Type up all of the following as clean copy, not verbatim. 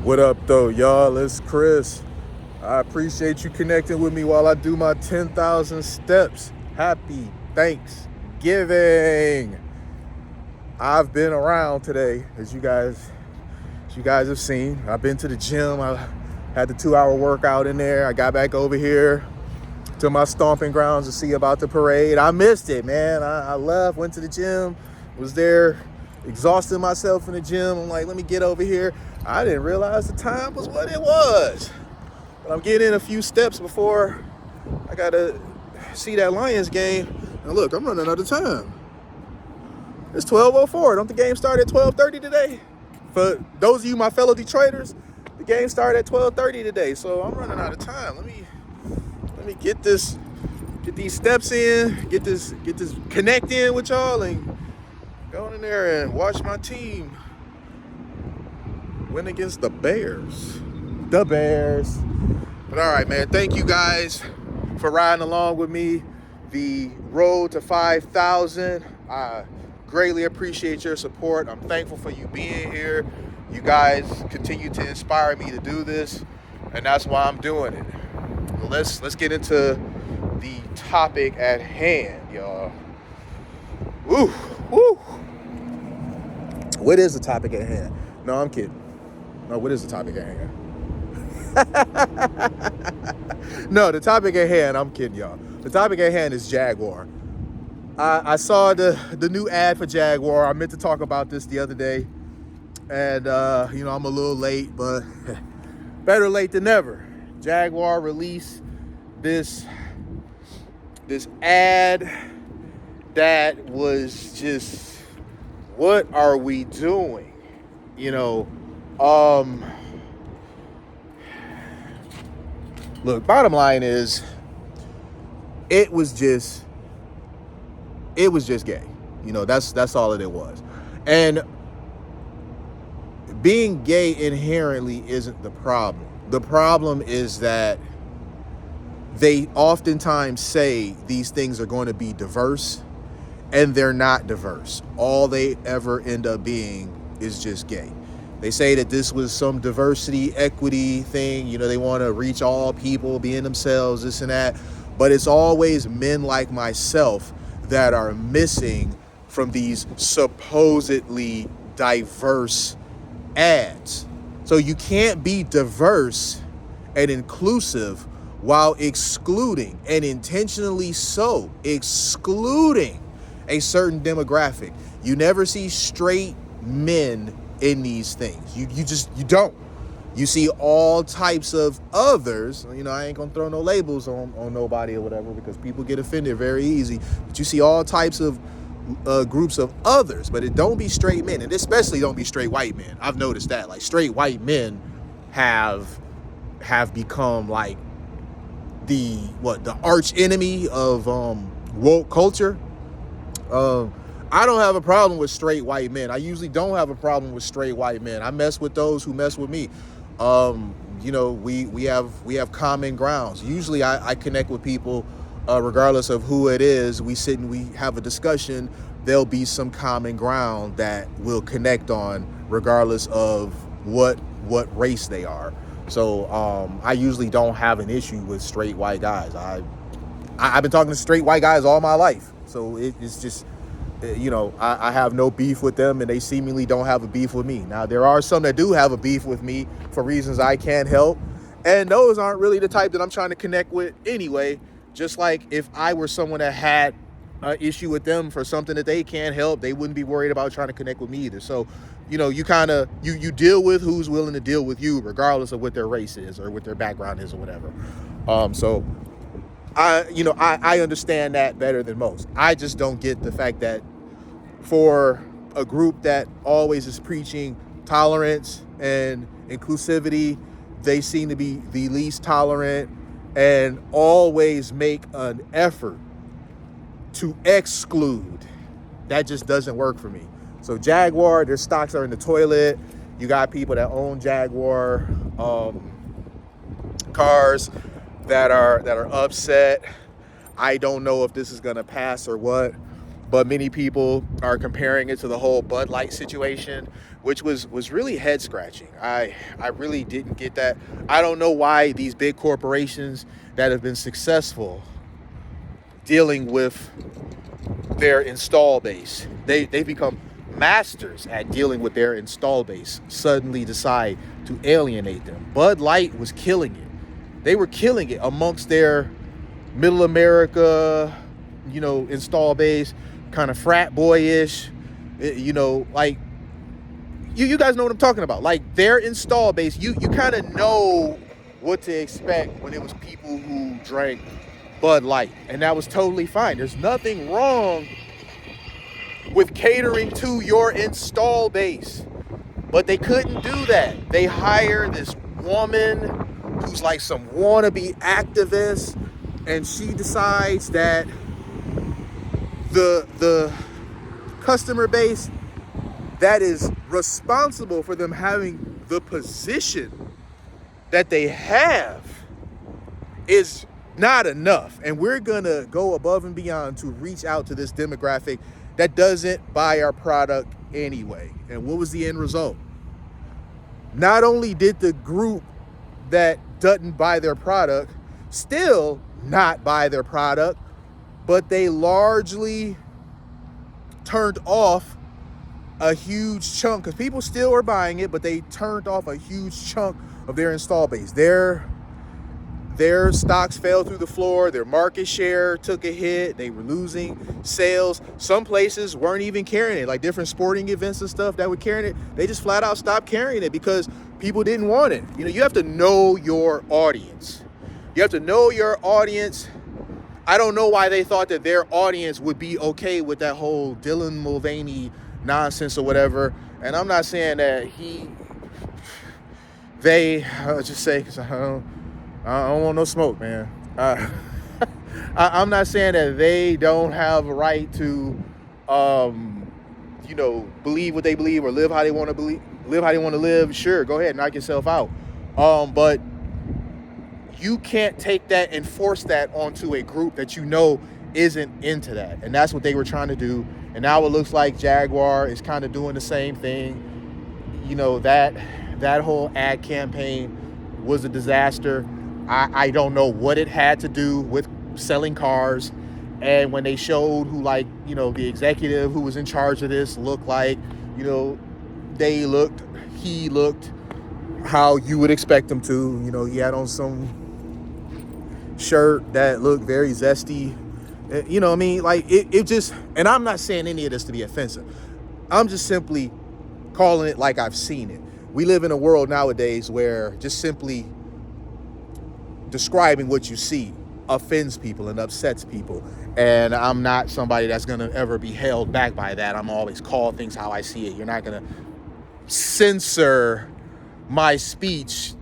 What up, though, y'all? It's Chris. I appreciate you connecting with me while I do my 10,000 steps. Happy Thanksgiving. I've been around today, as you guys have seen. I've been to the gym. I had the 2-hour workout in there. I got back over here to my stomping grounds to see about the parade. I missed it, man. I left, went to the gym, was there, exhausting myself in the gym. I'm like, let me get over here. I didn't realize the time was what it was. But I'm getting in a few steps before I gotta see that Lions game. And look, I'm running out of time. It's 12:04. Don't the game start at 12:30 today? For those of you, my fellow Detroiters, the game started at 12:30 today. So I'm running out of time. Let me get these steps in, get this connect in with y'all, and go in there and watch my team win against the Bears. The Bears. But all right, man. Thank you guys for riding along with me. The road to 5,000. I greatly appreciate your support. I'm thankful for you being here. You guys continue to inspire me to do this, and that's why I'm doing it. Well, let's get into the topic at hand, y'all. Woo. What is the topic at hand? No, I'm kidding. No, what is the topic at hand? No, the topic at hand, I'm kidding, y'all. The topic at hand is Jaguar. I saw the new ad for Jaguar. I meant to talk about this the other day. And, I'm a little late, but better late than never. Jaguar released this ad that was just, what are we doing? Look, bottom line is, it was just gay. That's all it was. And being gay inherently isn't the problem. The problem is that they oftentimes say these things are going to be diverse, and they're not diverse. All they ever end up being is just gay. They say that this was some diversity, equity thing. They want to reach all people, being themselves, this and that. But it's always men like myself that are missing from these supposedly diverse ads. So you can't be diverse and inclusive while excluding, and intentionally so, excluding a certain demographic. You never see straight men in these things. You don't. You see all types of others. I ain't gonna throw no labels on nobody or whatever, because people get offended very easy. But you see all types of groups of others, but it don't be straight men, and especially don't be straight white men. I've noticed that, like, straight white men have become like the arch enemy of woke culture. I don't have a problem with straight white men. I usually don't have a problem with straight white men. I mess with those who mess with me. We have common grounds. Usually I connect with people regardless of who it is. We sit and we have a discussion. There'll be some common ground that we'll connect on regardless of what race they are. So I usually don't have an issue with straight white guys. I've been talking to straight white guys all my life. So it's just, I have no beef with them, and they seemingly don't have a beef with me. Now, there are some that do have a beef with me for reasons I can't help, and those aren't really the type that I'm trying to connect with anyway. Just like if I were someone that had an issue with them for something that they can't help, they wouldn't be worried about trying to connect with me either. So, you kind of, you deal with who's willing to deal with you, regardless of what their race is or what their background is or whatever. So I understand that better than most. I just don't get the fact that for a group that always is preaching tolerance and inclusivity, they seem to be the least tolerant and always make an effort to exclude. That just doesn't work for me. So Jaguar, their stocks are in the toilet. You got people that own Jaguar cars that are upset. I don't know if this is gonna pass or what. but many people are comparing it to the whole Bud Light situation, which was really head scratching. I really didn't get that. I don't know why these big corporations that have been successful dealing with their install base, they've become masters at dealing with their install base, suddenly decide to alienate them. Bud Light was killing it. They were killing it amongst their middle America, install base, kind of frat boyish, like you guys know what I'm talking about. Like their install base, you kind of know what to expect when it was people who drank Bud Light, and that was totally fine. There's nothing wrong with catering to your install base, but they couldn't do that. They hire this woman who's like some wannabe activist, and she decides that the customer base that is responsible for them having the position that they have is not enough. And we're gonna go above and beyond to reach out to this demographic that doesn't buy our product anyway. And what was the end result? Not only did the group that doesn't buy their product still not buy their product, but they largely turned off a huge chunk, because people still are buying it, but they turned off a huge chunk of their install base. Their stocks fell through the floor. Their market share took a hit. They were losing sales. Some places weren't even carrying it, like different sporting events and stuff that were carrying it. They just flat out stopped carrying it because people didn't want it. You have to know your audience. You have to know your audience. I don't know why they thought that their audience would be okay with that whole Dylan Mulvaney nonsense or whatever. And I'm not saying that I'll just say, because I don't want no smoke, man. I'm not saying that they don't have a right to, believe what they believe or live how they want to live. Sure, go ahead, knock yourself out. But you can't take that and force that onto a group that isn't into that. And that's what they were trying to do. And now it looks like Jaguar is kind of doing the same thing. That whole ad campaign was a disaster. I don't know what it had to do with selling cars. And when they showed who, the executive who was in charge of this looked like, he looked how you would expect him to. He had on some shirt that looked very zesty. You know what I mean? Like it just, and I'm not saying any of this to be offensive. I'm just simply calling it like I've seen it. We live in a world nowadays where just simply describing what you see offends people and upsets people. And I'm not somebody that's going to ever be held back by that. I'm always call things how I see it. You're not going to censor my speech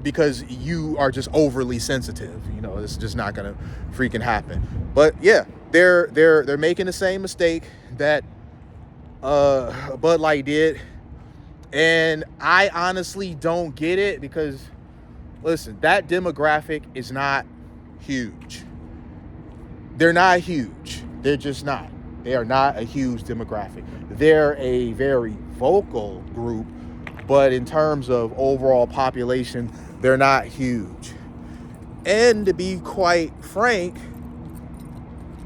because you are just overly sensitive. It's just not going to freaking happen. But yeah, they're making the same mistake that Bud Light did. And I honestly don't get it because, listen, that demographic is not huge. They're not huge. They're just not. They are not a huge demographic. They're a very vocal group, but in terms of overall population, they're not huge. And to be quite frank,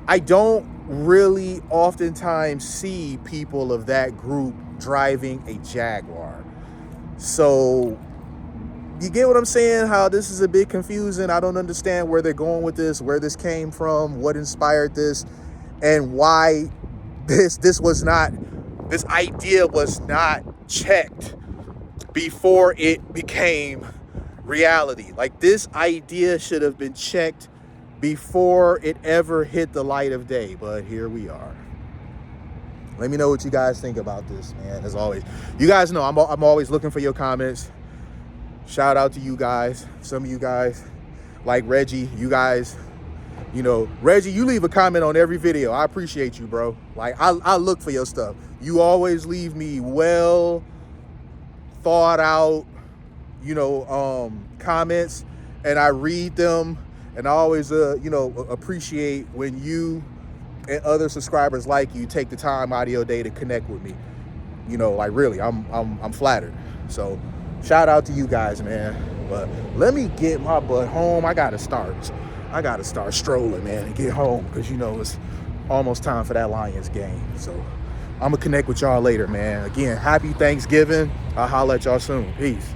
I don't really oftentimes see people of that group driving a Jaguar. So you get what I'm saying? How this is a bit confusing. I don't understand where they're going with this, where this came from, what inspired this, and why this idea was not checked before it became reality. Like, this idea should have been checked before it ever hit the light of day, but here we are. Let me know what you guys think about this, man. As always, you guys know I'm always looking for your comments. Shout out to you guys. Some of you guys, like Reggie, you guys, Reggie, you leave a comment on every video. I appreciate you, bro. Like, I look for your stuff. You always leave me well thought out, comments, and I read them, and I always, appreciate when you and other subscribers like you take the time out of your day to connect with me. You know, like really, I'm flattered. So shout out to you guys, man. But let me get my butt home. I gotta start strolling, man, and get home, because you know it's almost time for that Lions game. So I'm gonna connect with y'all later, man. Again, happy Thanksgiving. I'll holler at y'all soon. Peace.